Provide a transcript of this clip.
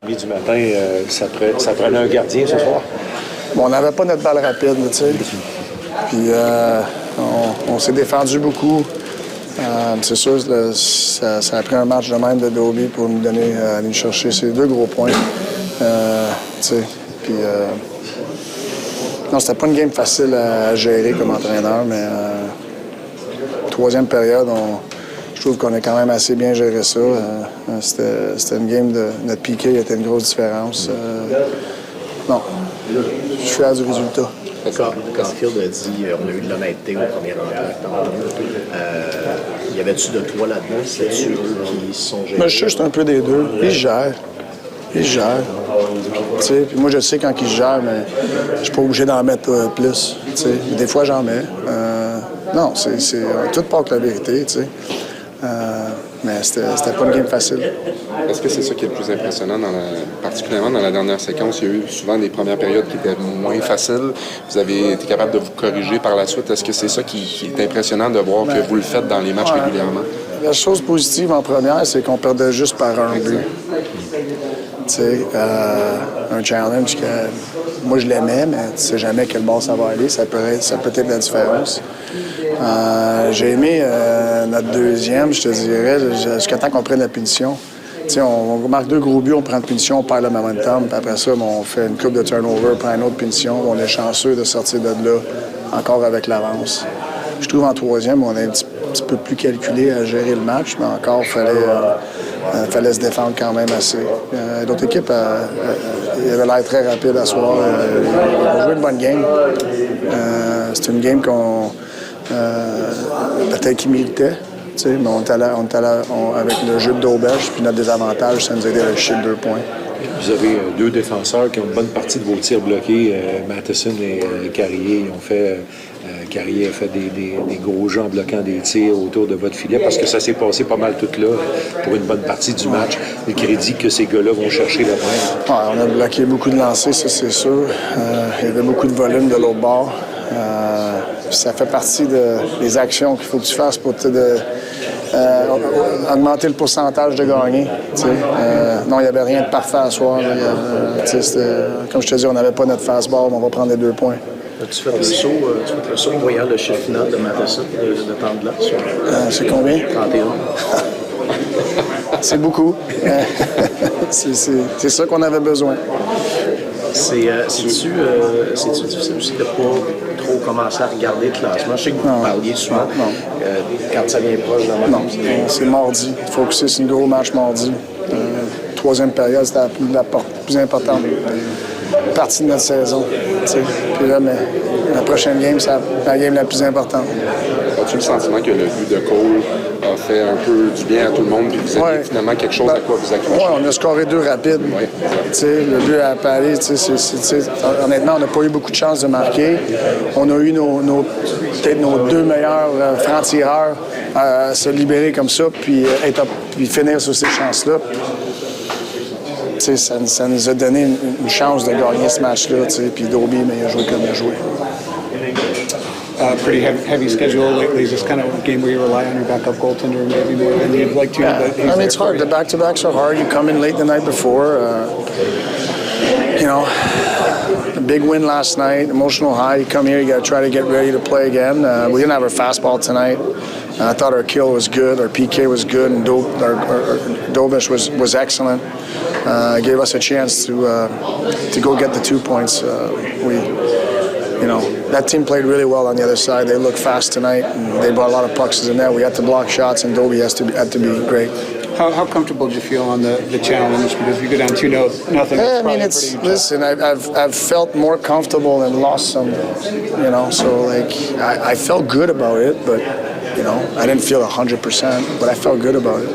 Du matin, ça prenait un gardien ce soir? Bon, on n'avait pas notre balle rapide, tu sais. Puis on s'est défendu beaucoup. C'est sûr, ça a pris un match de même de Dobie pour nous donner, aller chercher ces 2 gros points. Tu sais, puis non, c'était pas une game facile à gérer comme entraîneur, mais troisième période, je trouve qu'on a quand même assez bien géré ça. C'était une game de notre piqué, il y avait une grosse différence. Non, je suis fier du résultat. Quand Field a dit on a eu de l'honnêteté au premier entretien, y avait-tu de toi là-dedans? C'est-tu eux qui sont gérés? Moi, je suis juste un peu des deux. Ils gèrent. Tu sais, puis moi, je sais quand ils gèrent, mais je suis pas obligé d'en mettre plus. Tu sais. Des fois, j'en mets. Non, c'est tout part que la vérité, tu sais. Mais c'était pas une game facile. Est-ce que c'est ça qui est le plus impressionnant, particulièrement dans la dernière séquence? Il y a eu souvent des premières périodes qui étaient moins faciles. Vous avez été capable de vous corriger par la suite. Est-ce que c'est ça qui est impressionnant de voir que vous le faites dans les matchs régulièrement? La chose positive en première, c'est qu'on perdait juste par un but. Tu sais, un challenge que moi je l'aimais, mais tu sais jamais quel bord ça va aller. Ça peut être la différence. J'ai aimé notre deuxième, je te dirais, jusqu'à temps qu'on prenne la punition. Tu sais, on marque 2 gros buts, on prend une punition, on perd le momentum, puis après ça, on fait une coupe de turnover, on prend une autre punition. On est chanceux de sortir de là, encore avec l'avance. Je trouve en troisième, on est un petit peu plus calculé à gérer le match, mais encore, il fallait se défendre quand même assez. L'autre équipe, il avait l'air très rapide à soir. Ils ont joué une bonne game. C'est une game qu'on peut-être qu'ils méritaient, mais on était avec le jeu de d'auberge, puis notre désavantage, ça nous a aidé à aller chercher 2 points. Vous avez 2 défenseurs qui ont une bonne partie de vos tirs bloqués, Matheson et Carrier. Carrier a fait des gros jeux en bloquant des tirs autour de votre filet parce que ça s'est passé pas mal tout là pour une bonne partie du match. Le crédit que ces gars-là vont chercher la pointe. Ouais, on a bloqué beaucoup de lancers, ça c'est sûr. Il y avait beaucoup de volume de l'autre bord. Ça fait partie des actions qu'il faut que tu fasses pour augmenter le pourcentage de gagner. Non, il n'y avait rien de parfait à soir. Comme je te dis, on n'avait pas notre fastball, mais on va prendre les 2 points. Tu fais le saut en voyant le chiffre final de Matheson, de temps de glace? C'est combien? 31. C'est beaucoup. C'est ça qu'on avait besoin. C'est-tu difficile aussi de ne pas trop commencer à regarder le classement? Je sais que vous parliez souvent quand ça vient proche d'un match. Non, c'est mardi. Il faut que c'est un gros match mardi. Troisième période, c'était la plus importante partie de notre saison. Puis là, mais la prochaine game, c'est la game la plus importante. As-tu le sentiment que le but de Cole a fait un peu du bien à tout le monde et vous avez finalement quelque chose à quoi vous accrocher? Oui, on a scoré 2 rapides. Le but à Paris, honnêtement, on n'a pas eu beaucoup de chance de marquer. On a eu peut-être nos 2 meilleurs francs-tireurs à se libérer comme ça, puis finir sur ces chances-là. Ça nous a donné une chance de gagner ce match-là. Puis Dobie, mais il a joué comme il a joué. Pretty heavy schedule lately. Is this kind of a game where you rely on your backup goaltender maybe more than you'd like to? Yeah. I mean, it's hard. The back-to-backs are hard. You come in late the night before. A big win last night, emotional high. You come here, you got to try to get ready to play again. We didn't have our fastball tonight. I thought our kill was good, our PK was good, and our Dobish was excellent. Gave us a chance to go get the 2 points. That team played really well on the other side. They looked fast tonight, and they brought a lot of pucks in there. We had to block shots, and Dobie had to be great. How comfortable did you feel on the challenge? Because if you go down 2-0, I mean, listen. I've felt more comfortable and lost some. So I felt good about it, but I didn't feel 100%, but I felt good about it.